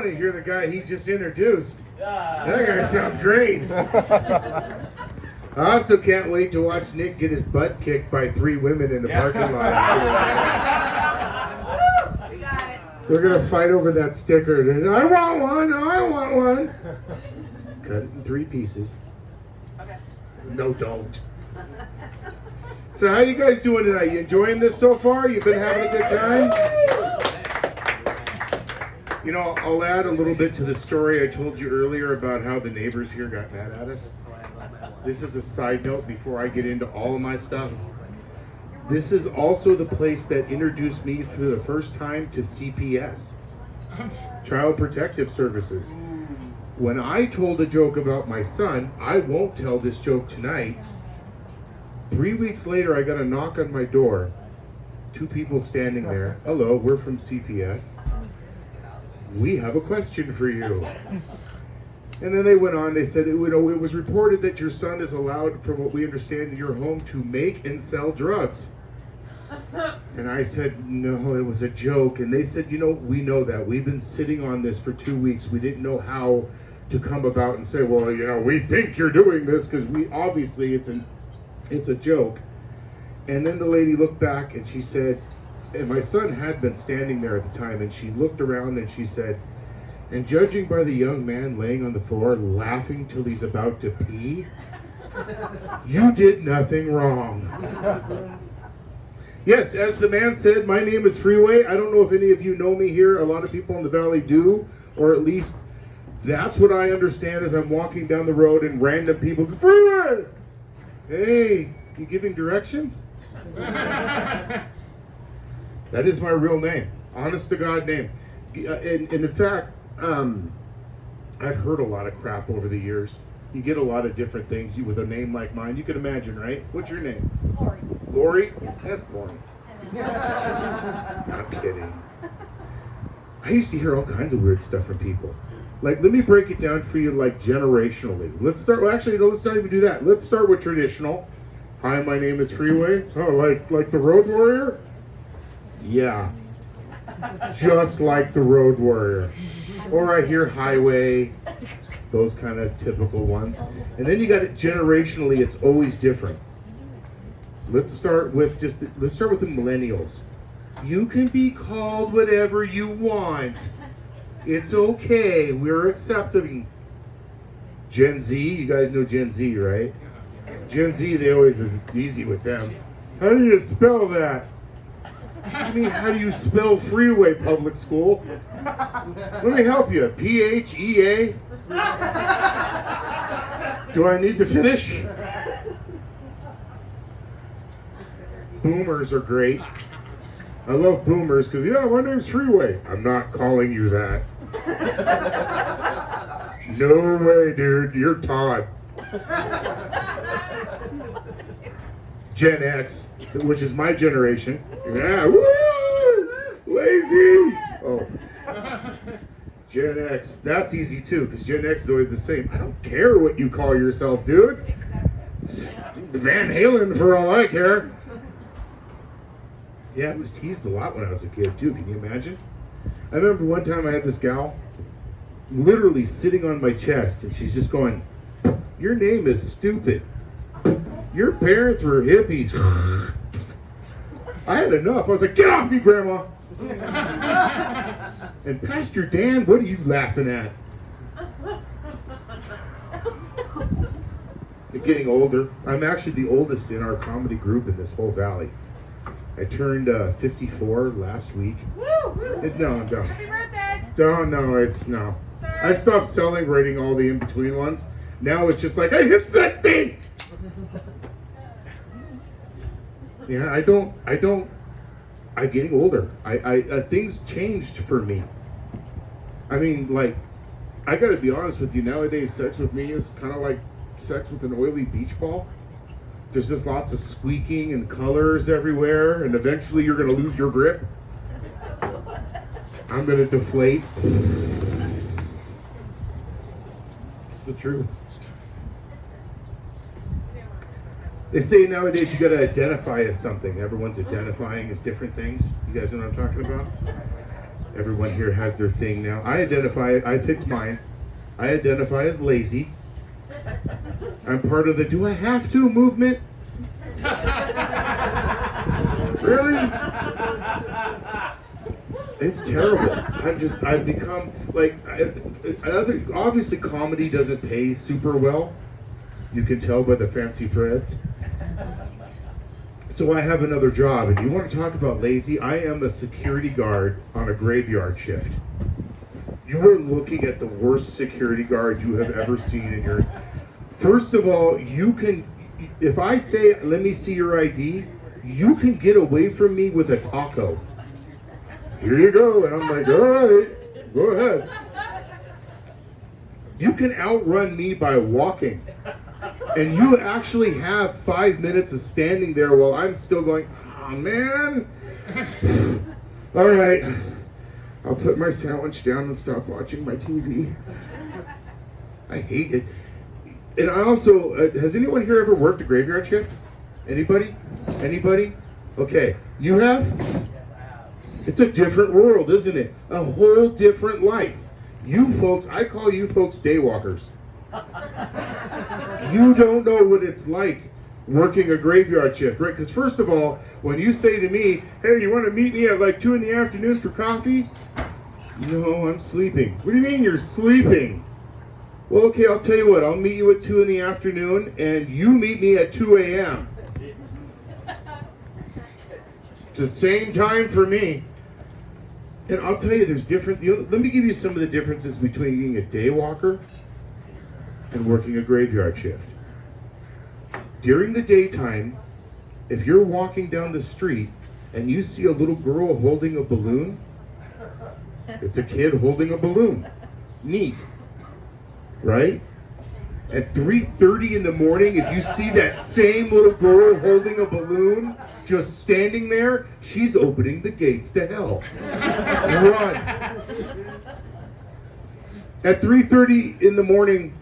want to hear the guy he just introduced. That guy sounds great. I also can't wait to watch Nick get his butt kicked by 3 women in the parking lot. They're going to fight over that sticker. I want one. I want one. Cut it in 3 pieces. Okay. No, don't. So how you guys doing tonight? You enjoying this so far? You've been having a good time? You know, I'll add a little bit to the story I told you earlier about how the neighbors here got mad at us. This is a side note before I get into all of my stuff. This is also the place that introduced me for the first time to CPS, Child Protective Services. When I told a joke about my son, I won't tell this joke tonight. 3 weeks later, I got a knock on my door. 2 people standing there. Hello, we're from CPS. We have a question for you. And then they went on, they said, it was reported that your son is allowed, from what we understand, in your home to make and sell drugs. And I said, no, it was a joke. And they said, we know that. We've been sitting on this for 2 weeks. We didn't know how to come about and say, well, we think you're doing this because obviously it's a joke. And then the lady looked back and she said, and my son had been standing there at the time, and she looked around and she said, and judging by the young man laying on the floor laughing till he's about to pee, you did nothing wrong. Yes, as the man said, my name is Freeway. I don't know if any of you know me here. A lot of people in the valley do, or at least that's what I understand as I'm walking down the road and random people, Freeway! Hey, you giving directions? That is my real name, honest to God name. And in fact, I've heard a lot of crap over the years. You get a lot of different things with a name like mine. You can imagine, right? What's your name? Lori. Lori? That's boring. I'm kidding. I used to hear all kinds of weird stuff from people. Like, let me break it down for you, like, generationally. Let's start, well, actually, no, let's not even do that. Let's start with traditional. Hi, my name is Freeway. Oh, like the Road Warrior? Yeah. Just like the Road Warrior. Or I hear Highway. Those kind of typical ones. And then you got it generationally, it's always different. Let's start with the millennials. You can be called whatever you want. It's okay. We're accepting. Gen Z, you guys know Gen Z, right? Gen Z, they always it's easy with them. How do you spell that? I mean, how do you spell Freeway, public school? Let me help you. Phea? Do I need to finish? Boomers are great. I love boomers because, my name's Freeway. I'm not calling you that. No way, dude. You're Todd. Gen X, which is my generation. Yeah, woo! Lazy! Oh. Gen X, that's easy too, because Gen X is always the same. I don't care what you call yourself, dude. Van Halen for all I care. Yeah, I was teased a lot when I was a kid too, can you imagine? I remember one time I had this gal literally sitting on my chest, and she's just going, your name is stupid. Your parents were hippies. I had enough. I was like, get off me, Grandma. And Pastor Dan, what are you laughing at? I'm getting older. I'm actually the oldest in our comedy group in this whole valley. I turned 54 last week. No. Happy birthday! No. I stopped celebrating all the in-between ones. Now it's just like, I hit 60! Yeah, I'm getting older. Things changed for me. I mean, like, I gotta be honest with you, nowadays sex with me is kind of like sex with an oily beach ball. There's just lots of squeaking and colors everywhere, and eventually you're gonna lose your grip. I'm gonna deflate. It's the truth. They say nowadays you gotta identify as something. Everyone's identifying as different things. You guys know what I'm talking about? Everyone here has their thing now. I picked mine. I identify as lazy. I'm part of the do I have to movement. Really? It's terrible. I've become like, obviously comedy doesn't pay super well. You can tell by the fancy threads. So I have another job, and you want to talk about lazy? I am a security guard on a graveyard shift. You are looking at the worst security guard you have ever seen in your... First of all, if I say, let me see your ID, you can get away from me with a taco. Here you go. And I'm like, all right, go ahead. You can outrun me by walking. And you actually have 5 minutes of standing there while I'm still going, oh man. All right, I'll put my sandwich down and stop watching my TV. I hate it. And I also, has anyone here ever worked a graveyard shift? Anybody? Anybody? Okay, you have? It's a different world, isn't it? A whole different life. You folks, I call you folks daywalkers. You don't know what it's like working a graveyard shift, right? Because first of all, when you say to me, hey, you want to meet me at like 2 in the afternoon for coffee? No, I'm sleeping. What do you mean you're sleeping? Well, okay, I'll tell you what. I'll meet you at 2 in the afternoon, and you meet me at 2 a.m. It's the same time for me. And I'll tell you, there's different... let me give you some of the differences between being a day walker and working a graveyard shift. During the daytime, if you're walking down the street and you see a little girl holding a balloon, it's a kid holding a balloon. Neat. Right? At 3:30 in the morning, if you see that same little girl holding a balloon just standing there, she's opening the gates to hell. Run. At 3:30 in the morning,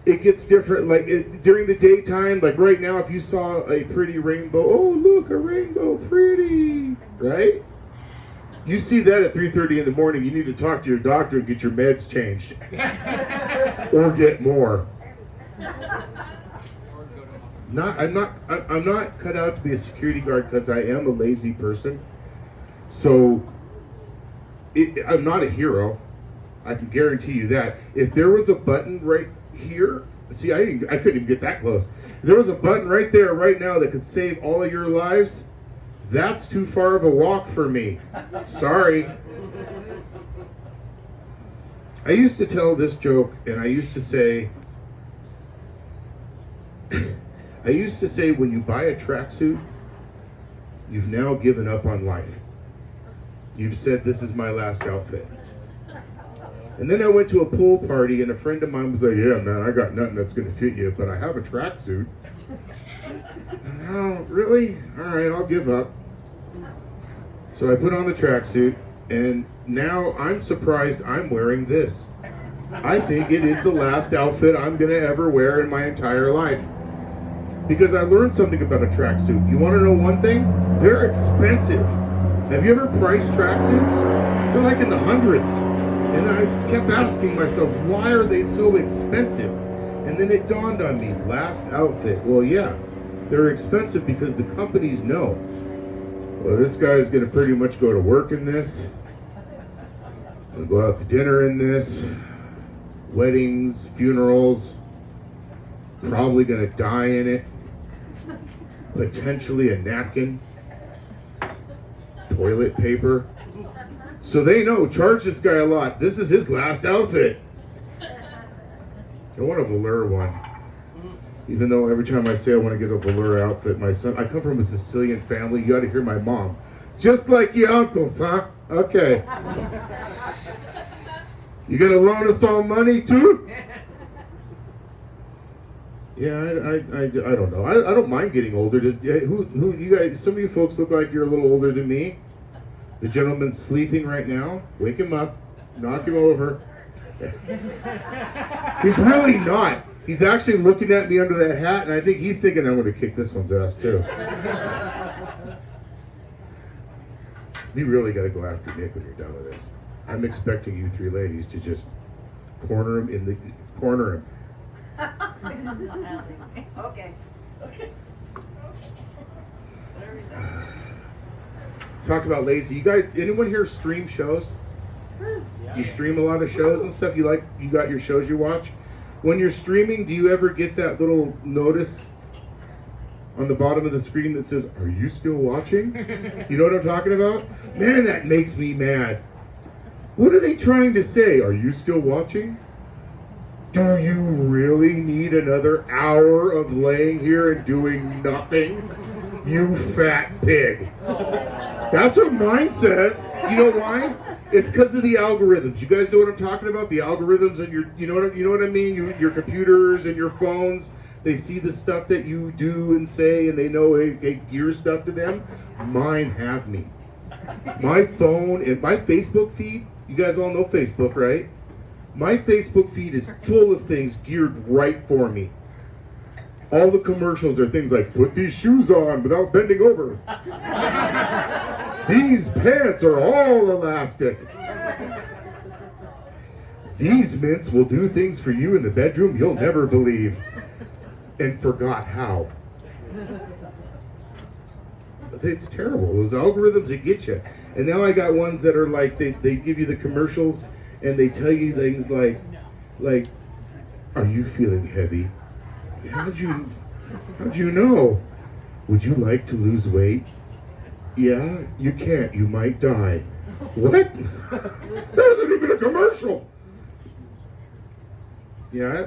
it gets different. Like during the daytime, like right now, if you saw a pretty rainbow, oh look, a rainbow, pretty, right? You see that at 3:30 in the morning, you need to talk to your doctor and get your meds changed. Or get more. I'm not cut out to be a security guard because I am a lazy person. So I'm not a hero. I can guarantee you that. If there was a button right here, see, I couldn't even get that close. If there was a button right there, right now, that could save all of your lives, that's too far of a walk for me. Sorry. I used to tell this joke, and I used to say, when you buy a tracksuit, you've now given up on life. You've said, this is my last outfit. And then I went to a pool party, and a friend of mine was like, yeah, man, I got nothing that's going to fit you, but I have a tracksuit. Oh, really? All right, I'll give up. So I put on the tracksuit, and now I'm surprised I'm wearing this. I think it is the last outfit I'm going to ever wear in my entire life. Because I learned something about a tracksuit. You want to know one thing? They're expensive. Have you ever priced tracksuits? They're like in the hundreds. And I kept asking myself, why are they so expensive? And then it dawned on me, last outfit. Well, yeah, they're expensive because the companies know. Well, this guy's going to pretty much go to work in this. He'll go out to dinner in this. Weddings, funerals. Probably going to die in it. Potentially a napkin. Toilet paper. So they know, charge this guy a lot. This is his last outfit. I want a velour one. Even though every time I say I want to get a velour outfit, my son, I come from a Sicilian family, you got to hear my mom. Just like your uncles, huh? Okay. You gonna loan us all money too? Yeah, I don't know. I don't mind getting older. Who you guys? Some of you folks look like you're a little older than me. The gentleman's sleeping right now. Wake him up. Knock him over. He's really not. He's actually looking at me under that hat, and I think he's thinking I'm going to kick this one's ass too. We really got to go after Nick when you're done with this. I'm expecting you three ladies to just corner him. Okay. Talk about lazy. You guys, anyone here stream shows? You stream a lot of shows and stuff? You got your shows you watch? When you're streaming, do you ever get that little notice on the bottom of the screen that says, "Are you still watching?" You know what I'm talking about? Man, that makes me mad. What are they trying to say? Are you still watching? Do you really need another hour of laying here and doing nothing? You fat pig. That's what mine says. You know why? It's because of the algorithms. You guys know what I'm talking about? The algorithms and you know what I mean? Your computers and your phones. They see the stuff that you do and say, and they know it gears stuff to them. Mine have me. My phone and my Facebook feed. You guys all know Facebook, right? My Facebook feed is full of things geared right for me. All the commercials are things like, put these shoes on without bending over. These pants are all elastic. These mints will do things for you in the bedroom you'll never believe. And forgot how. It's terrible. Those algorithms that get you. And now I got ones that are like, they give you the commercials and they tell you things like, are you feeling heavy? How'd you know? Would you like to lose weight? Yeah, you can't. You might die. What? That isn't even a commercial. Yeah,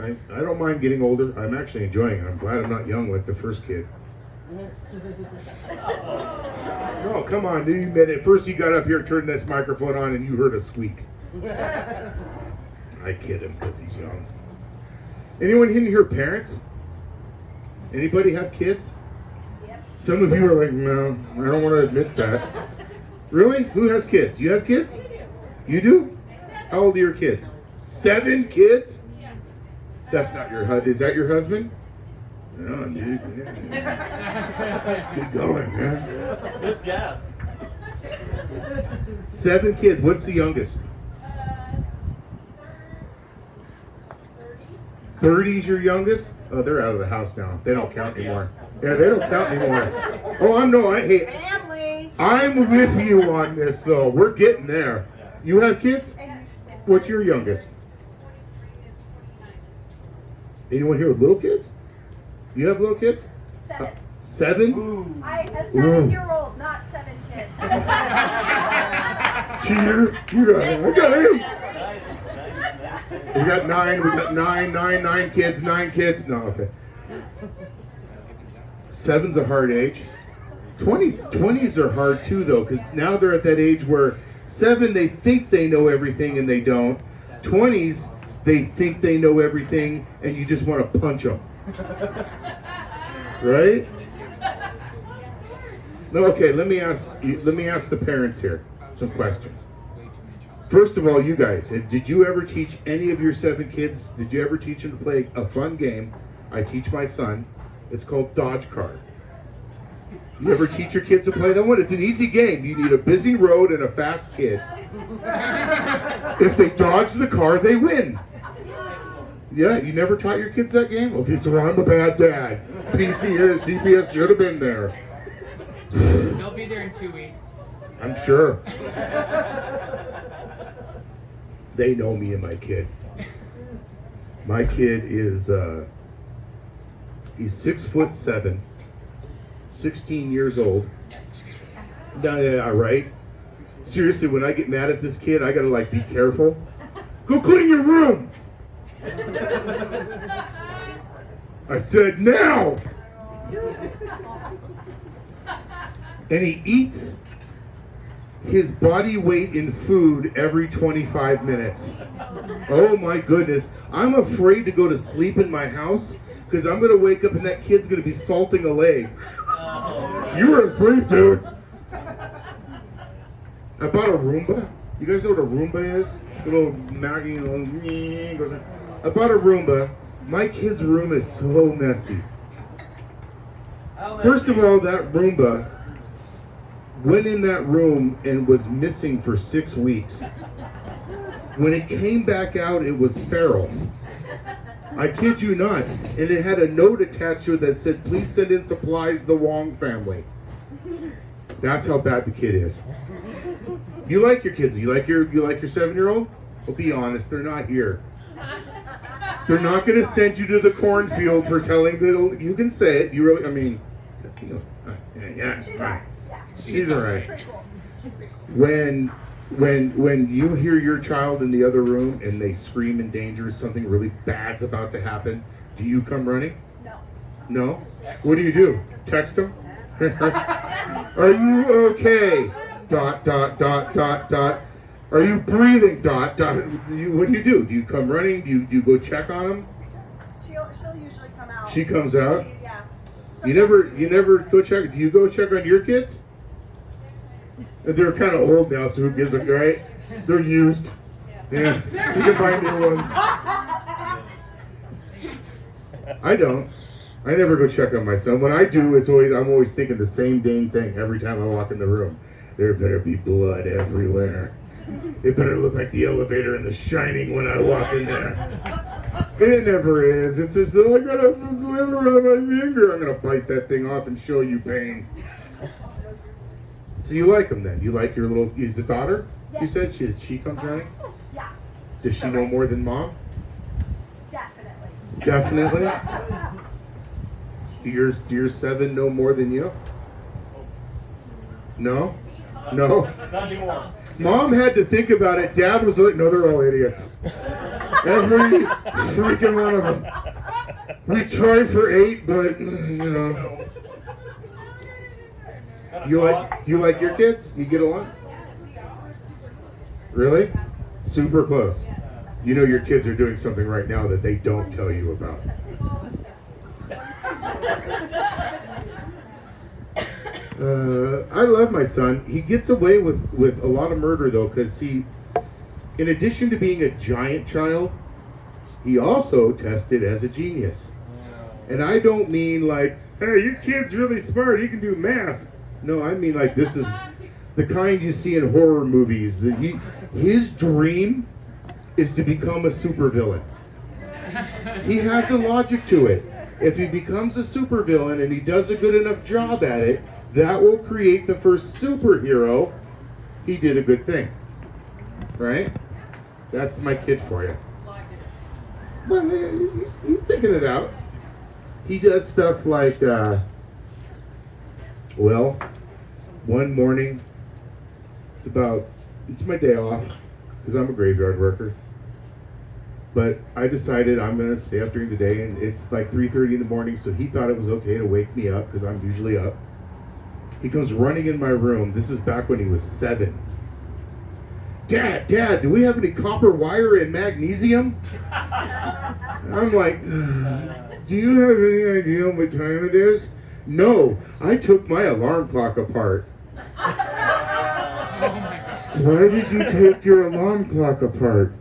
I don't mind getting older. I'm actually enjoying it. I'm glad I'm not young like the first kid. Oh, come on, you admit it. First you got up here, turned this microphone on, and you heard a squeak. I kid him because he's young. Anyone in here parents? Anybody have kids? Yep. Some of you are like, no, I don't want to admit that. Really? Who has kids? You have kids? You do? How old are your kids? 7 kids? That's not your husband. Is that your husband? No, dude. Yeah. Keep going, man. Good job. 7 kids. What's the youngest? 30's your youngest? Oh, they're out of the house now. They don't count anymore. Yeah, they don't count anymore. Oh, I'm with you on this, though. We're getting there. You have kids? What's your youngest? Anyone here with little kids? You have little kids? 7. 7? A 7-year-old, not 7 kids. Cheater. You got it. I got him. Nice. We got 9. We got 9 kids. 9 kids. No, okay. 7's a hard age. 20s are hard too, though, because now they're at that age where 7, they think they know everything and they don't. 20s, they think they know everything and you just want to punch them. Right? No, okay, let me ask the parents here some questions. First of all, you guys, did you ever teach any of your 7 kids, did you ever teach them to play a fun game? I teach my son. It's called Dodge Card. You ever teach your kids to play that one? It's an easy game. You need a busy road and a fast kid. If they dodge the car, they win. Yeah, you never taught your kids that game? Okay, so I'm a bad dad. CPS should have been there. They'll be there in 2 weeks. I'm sure. They know me and my kid. My kid is, he's 6'7", 16 years old. Yeah, right? Seriously, when I get mad at this kid, I gotta like be careful. Go clean your room! I said now! And he eats his body weight in food every 25 minutes. Oh my goodness. I'm afraid to go to sleep in my house because I'm going to wake up and that kid's going to be salting a leg. You were asleep, dude. I bought a Roomba. You guys know what a Roomba is? Little Maggie goes in. I bought a Roomba. My kid's room is so messy. First of all, that Roomba went in that room and was missing for 6 weeks. When it came back out, it was feral. I kid you not. And it had a note attached to it that said, please send in supplies, the Wong family. That's how bad the kid is. You like your kids? You like your 7-year-old? Well, be honest, they're not here. They're not going to send you to the cornfield for telling the. You can say it. You really, I mean, yeah, She's fine. Yeah. She's all right. Pretty cool. When you hear your child in the other room and they scream in danger, something really bad's about to happen, do you come running? No. No? What do? Text them? Are you okay? ... Are you breathing? ... What do? Do you come running? Do you go check on them? She'll usually come out. She comes out? Yeah. You never go check. Do you go check on your kids? They're kind of old now, so who gives a right? They're used. Yeah, you can buy new ones. I don't. I never go check on my son. When I do, I'm always thinking the same dang thing every time I walk in the room. There better be blood everywhere. It better look like the elevator in The Shining when I walk in there. It never is. It's just, I got a sliver on my finger. I'm going to bite that thing off and show you pain. So you like him then? You like your little, is the daughter? Yes. You said she comes running? Yeah. Does she know more than mom? Definitely. Definitely? Yes. Do your 7 know more than you? No? No? Not anymore. Mom had to think about it. Dad was like, no, they're all idiots. Every freaking one of them. We try for 8, but, you know. You like your kids? You get along? Really? Super close. You know your kids are doing something right now that they don't tell you about. I love my son. He gets away with a lot of murder though, because he, in addition to being a giant child, he also tested as a genius. And I don't mean like, hey, your kid's really smart, he can do math. No, I mean like this is the kind you see in horror movies. His dream is to become a supervillain. He has a logic to it. If he becomes a supervillain and he does a good enough job at it, that will create the first superhero. He did a good thing. Right? That's my kid for you. Well, he's thinking it out. He does stuff like, one morning, it's my day off, because I'm a graveyard worker. But I decided I'm going to stay up during the day, and it's like 3:30 in the morning, so he thought it was okay to wake me up, because I'm usually up. He comes running in my room. This is back when he was 7. Dad, do we have any copper wire and magnesium? I'm like, do you have any idea what time it is? No, I took my alarm clock apart. Why did you take your alarm clock apart?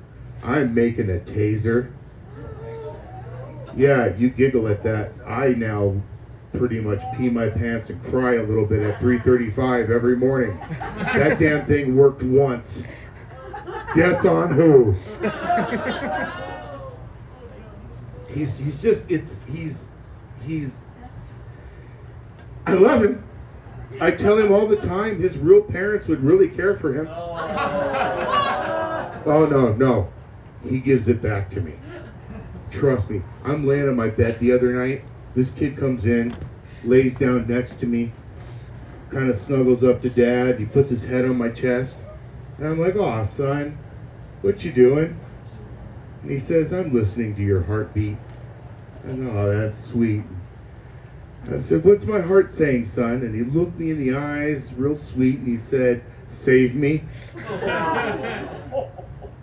I'm making a taser. Yeah, you giggle at that. I now pretty much pee my pants and cry a little bit at 3:35 every morning. That damn thing worked once. Guess on who? He's I love him. I tell him all the time his real parents would really care for him. Oh no. He gives it back to me. Trust me. I'm laying on my bed the other night. This kid comes in, lays down next to me, kind of snuggles up to Dad. He puts his head on my chest. And I'm like, aw, son, what you doing? And he says, I'm listening to your heartbeat. I go, oh, that's sweet. I said, what's my heart saying, son? And he looked me in the eyes, real sweet, and he said, save me.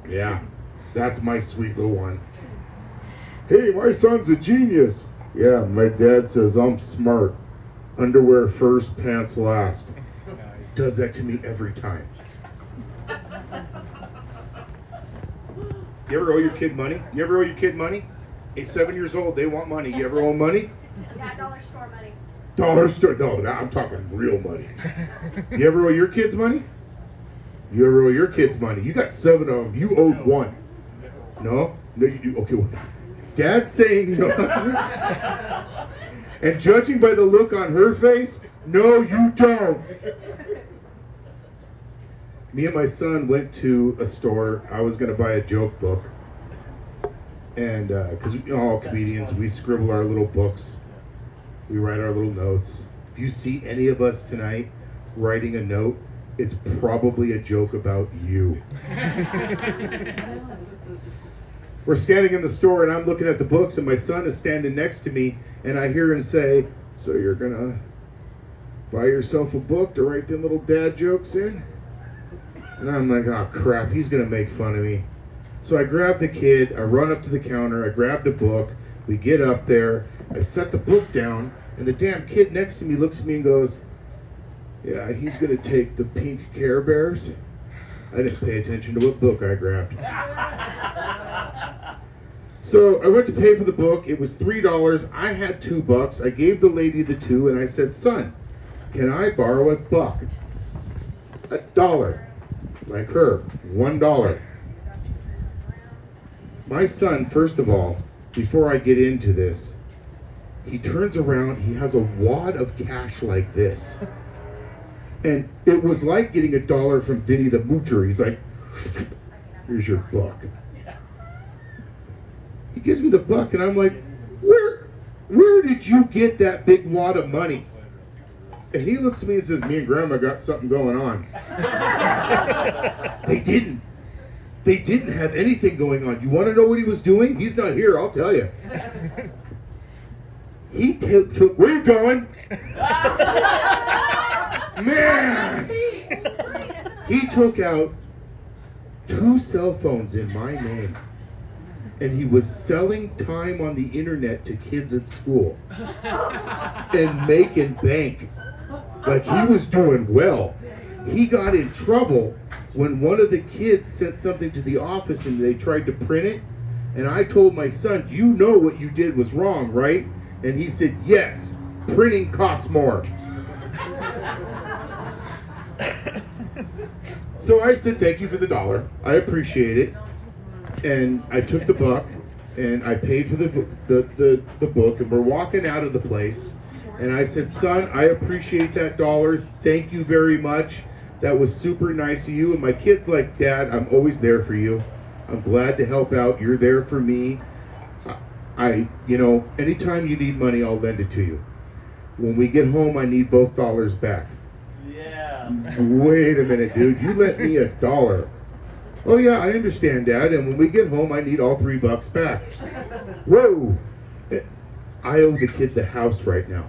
Yeah, that's my sweet little one. Hey, my son's a genius. Yeah, my dad says I'm smart. Underwear first, pants last. Does that to me every time. You ever owe your kid money? You ever owe your kid money? At 7 years old, they want money. You ever owe money? Yeah, dollar store money. Dollar store. No, now I'm talking real money. You ever owe your kids money? You ever owe your kids money? You got 7 of them. You owed 1. No? No, you do. Okay, well, Dad's saying no. And judging by the look on her face, no, you don't. Me and my son went to a store. I was going to buy a joke book. And because all comedians, we scribble our little books. We write our little notes. If you see any of us tonight writing a note, it's probably a joke about you. We're standing in the store and I'm looking at the books and my son is standing next to me and I hear him say, "So you're gonna buy yourself a book to write them little dad jokes in?" And I'm like, oh crap, he's gonna make fun of me. So I grab the kid, I run up to the counter, I grab the book, we get up there, I set the book down, and the damn kid next to me looks at me and goes, "Yeah, he's gonna take the pink Care Bears." I didn't pay attention to what book I grabbed. So I went to pay for the book. It was $3. I had $2. I gave the lady the 2 and I said, "Son, can I borrow $1? $1. Like her, $1. My son, first of all, before I get into this, he turns around, he has a wad of cash like this. And it was like getting $1 from Vinny the Moocher. He's like, "Here's your buck." He gives me the buck and I'm like, where did you get that big wad of money? And he looks at me and says, "Me and Grandma got something going on." They didn't. They didn't have anything going on. You want to know what he was doing? He's not here, I'll tell you. He took, where you going? Man! He took out 2 cell phones in my name. And he was selling time on the internet to kids at school. And making bank. Like he was doing well. He got in trouble when one of the kids sent something to the office and they tried to print it. And I told my son, "You know what you did was wrong, right?" And he said, "Yes, printing costs more." So I said, "Thank you for the $1. I appreciate it." And I took the buck and I paid for the book and we're walking out of the place. And I said, "Son, I appreciate that $1. Thank you very much. That was super nice of you." And my kid's like, "Dad, I'm always there for you. I'm glad to help out. You're there for me. Anytime you need money, I'll lend it to you. When we get home, I need both $1 back." Yeah. Wait a minute, dude. You lent me $1. "Oh yeah, I understand, Dad. And when we get home, I need all $3 back." Whoa. I owe the kid the house right now.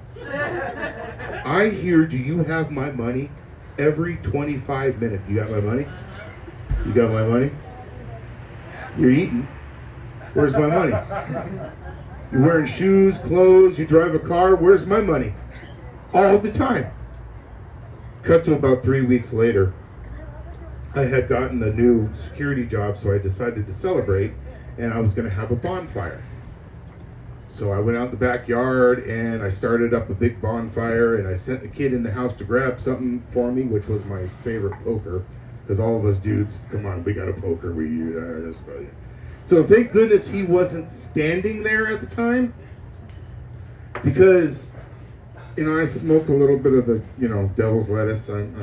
I hear, "Do you have my money?" every 25 minutes. "You got my money? You got my money? You're eating. Where's my money? You're wearing shoes, clothes, you drive a car. Where's my money?" All the time. Cut to about 3 weeks later. I had gotten a new security job, so I decided to celebrate, and I was going to have a bonfire. So I went out in the backyard, and I started up a big bonfire, and I sent the kid in the house to grab something for me, which was my favorite poker, because all of us dudes, come on, we got a poker, So thank goodness he wasn't standing there at the time, because, I smoke a little bit of the, devil's lettuce, I'm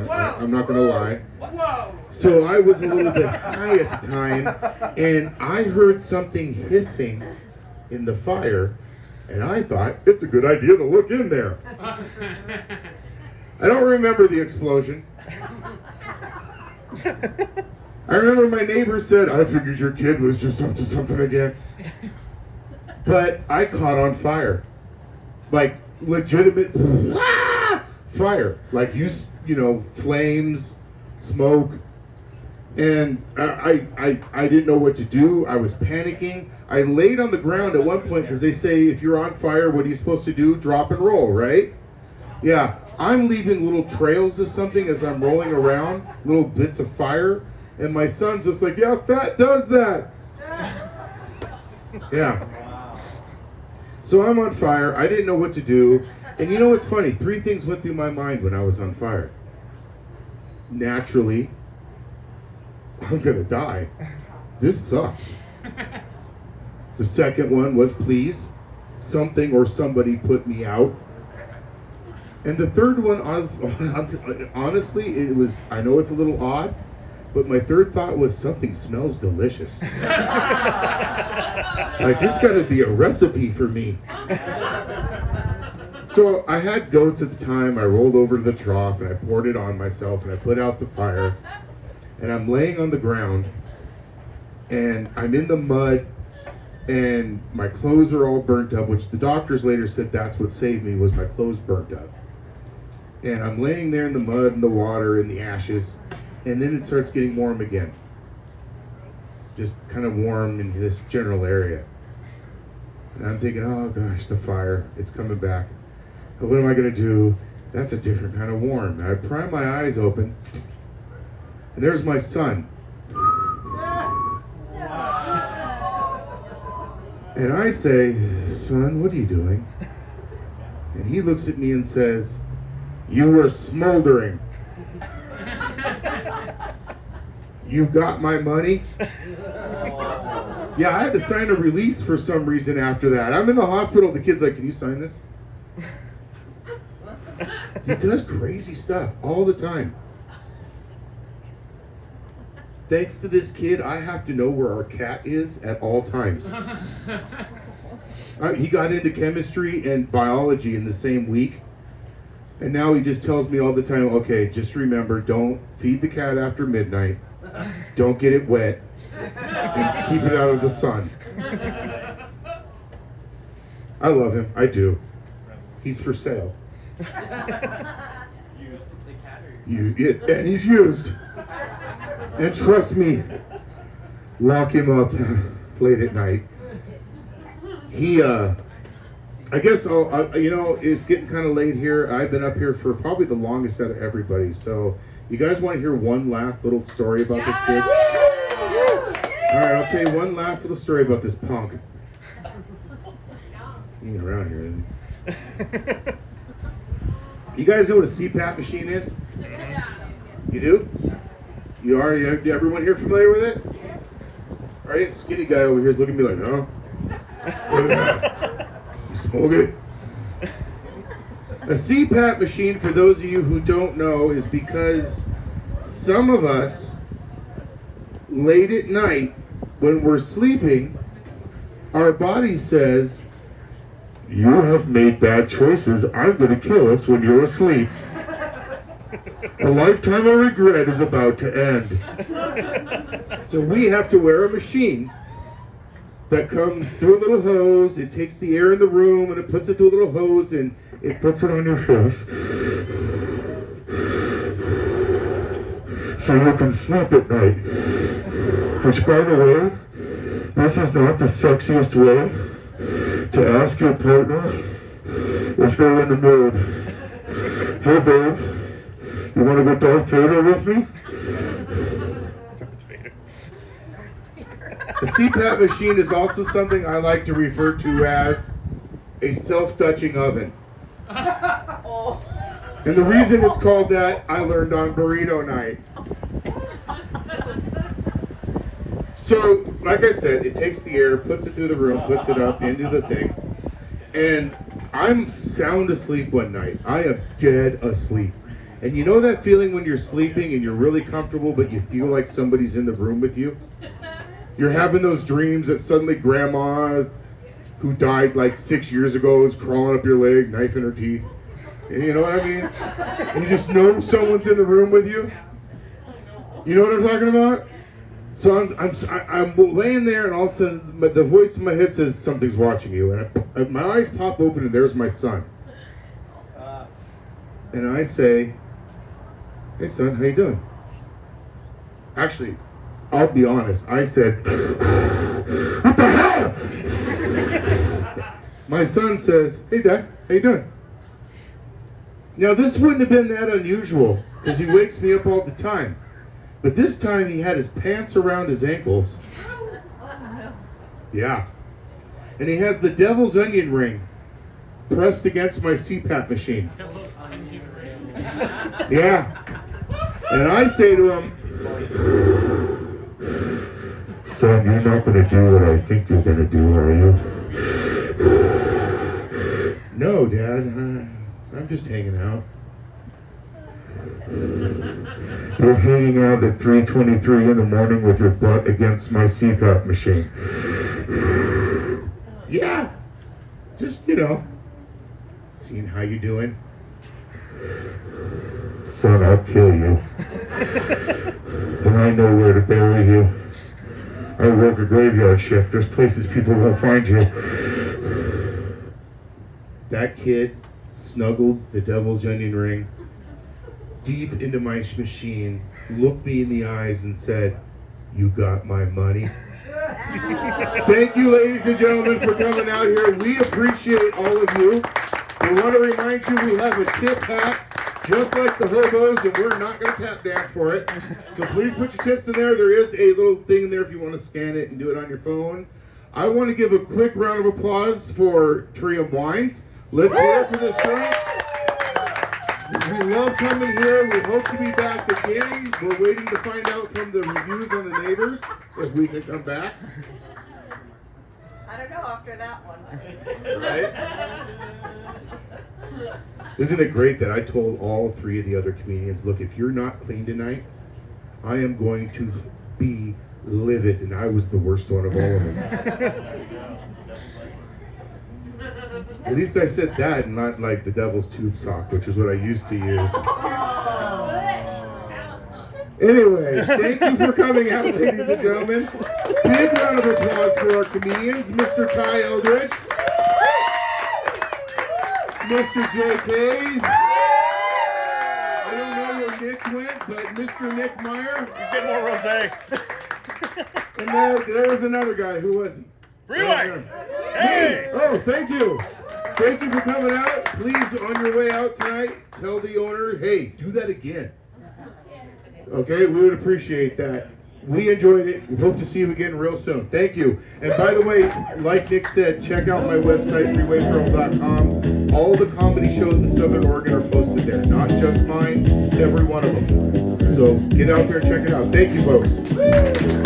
not going to lie. Whoa! So I was a little bit high at the time, and I heard something hissing in the fire, and I thought, it's a good idea to look in there. I don't remember the explosion. I remember my neighbor said, "I figured your kid was just up to something again." But I caught on fire. Like, legitimate fire. Like, flames, smoke. And I didn't know what to do. I was panicking. I laid on the ground at one point because they say if you're on fire, what are you supposed to do? Drop and roll, right? Yeah, I'm leaving little trails of something as I'm rolling around, little bits of fire. And my son's just like, "Yeah, fat does that." Yeah. So I'm on fire. I didn't know what to do. And you know what's funny? 3 things went through my mind when I was on fire. Naturally, I'm gonna die. This sucks. The second one was, please, something or somebody put me out. And the third one, honestly, it was, I know it's a little odd, but my third thought was, something smells delicious. Like, there's gotta be a recipe for me. So I had goats at the time. I rolled over to the trough and I poured it on myself and I put out the fire. And I'm laying on the ground and I'm in the mud and my clothes are all burnt up, which the doctors later said that's what saved me, was my clothes burnt up. And I'm laying there in the mud and the water and the ashes, and then it starts getting warm again. Just kind of warm in this general area. And I'm thinking, oh gosh, the fire, it's coming back. But what am I gonna do? That's a different kind of warm. And I pry my eyes open, and there's my son. And I say, son, what are you doing? And he looks at me and says, you were smoldering. You got my money? Yeah, I had to sign a release for some reason after that. I'm in the hospital. The kid's like, can you sign this? He does crazy stuff all the time. Thanks to this kid, I have to know where our cat is at all times. He got into chemistry and biology in the same week. And now he just tells me all the time, okay, just remember, don't feed the cat after midnight. Don't get it wet. And keep it out of the sun. I love him. I do. He's for sale. And he's used. And trust me, lock him up late at night. He, I guess it's getting kind of late here. I've been up here for probably the longest out of everybody. So, you guys want to hear one last little story about this kid? All right, I'll tell you one last little story about this punk. He ain't around here, isn't he? You guys know what a CPAP machine is? You do? You already, everyone here familiar with it? All right, skinny guy over here is looking at me like, no. You smoke it? A CPAP machine, for those of you who don't know, is because some of us, late at night, when we're sleeping, our body says, you have made bad choices. I'm going to kill us when you're asleep. A lifetime of regret is about to end. So we have to wear a machine that comes through a little hose. It takes the air in the room and it puts it through a little hose and it puts it on your face. So you can sleep at night. Which, by the way, this is not the sexiest way to ask your partner if they're in the mood. Hey babe, you want to go Darth Vader with me? The CPAP machine is also something I like to refer to as a self-touching oven. And the reason it's called that, I learned on burrito night. So, like I said, it takes the air, puts it through the room, puts it up into the thing. And I'm sound asleep one night. I am dead asleep. And you know that feeling when you're sleeping and you're really comfortable, but you feel like somebody's in the room with you? You're having those dreams that suddenly grandma, who died like 6 years ago, is crawling up your leg, knife in her teeth. And you know what I mean? And you just know someone's in the room with you. You know what I'm talking about? So I'm laying there, and all of a sudden, the voice in my head says, something's watching you. And my eyes pop open, and there's my son. And I say, hey son, how you doing? Actually, I'll be honest, I said, what the hell? My son says, hey dad, how you doing? Now this wouldn't have been that unusual, because he wakes me up all the time. But this time he had his pants around his ankles. Yeah. And he has the devil's onion ring pressed against my CPAP machine. Yeah. And I say to him, son, you're not going to do what I think you're going to do, are you? No, Dad. I'm just hanging out. You're hanging out at 3:23 in the morning with your butt against my CPAP machine. Yeah. Just, seeing how you doing. Son, I'll kill you. And I know where to bury you. I work a graveyard shift. There's places people won't find you. That kid snuggled the devil's onion ring deep into my machine, looked me in the eyes and said, "You got my money." Thank you, ladies and gentlemen, for coming out here. We appreciate all of you. We want to remind you we have a tip hat, just like the hobos, and we're not going to tap dance for it. So please put your tips in there. There is a little thing there if you want to scan it and do it on your phone. I want to give a quick round of applause for Trium Wines. Let's hear it for this drink. We love coming here. We hope to be back again. We're waiting to find out from the reviews on the neighbors if we can come back. I don't know after that one. Right? Isn't it great that I told all three of the other comedians, look, if you're not clean tonight, I am going to be livid, and I was the worst one of all of them. At least I said that and not like the devil's tube sock, which is what I used to use. Anyway, thank you for coming out, ladies and gentlemen. Big round of applause for our comedians, Mr. Ty Eldridge, Mr. J.K. I don't know where Nick went, but Mr. Nick Meyer. He's getting more rosé. And there was another guy. Who was he? Freeway! Hey! Oh, thank you. Thank you for coming out. Please, on your way out tonight, tell the owner, hey, do that again. Okay, we would appreciate that. We enjoyed it. We hope to see you again real soon. Thank you. And by the way, like Nick said, check out my website, freewaypearl.com. All the comedy shows in Southern Oregon are posted there. Not just mine, every one of them. So get out there and check it out. Thank you, folks.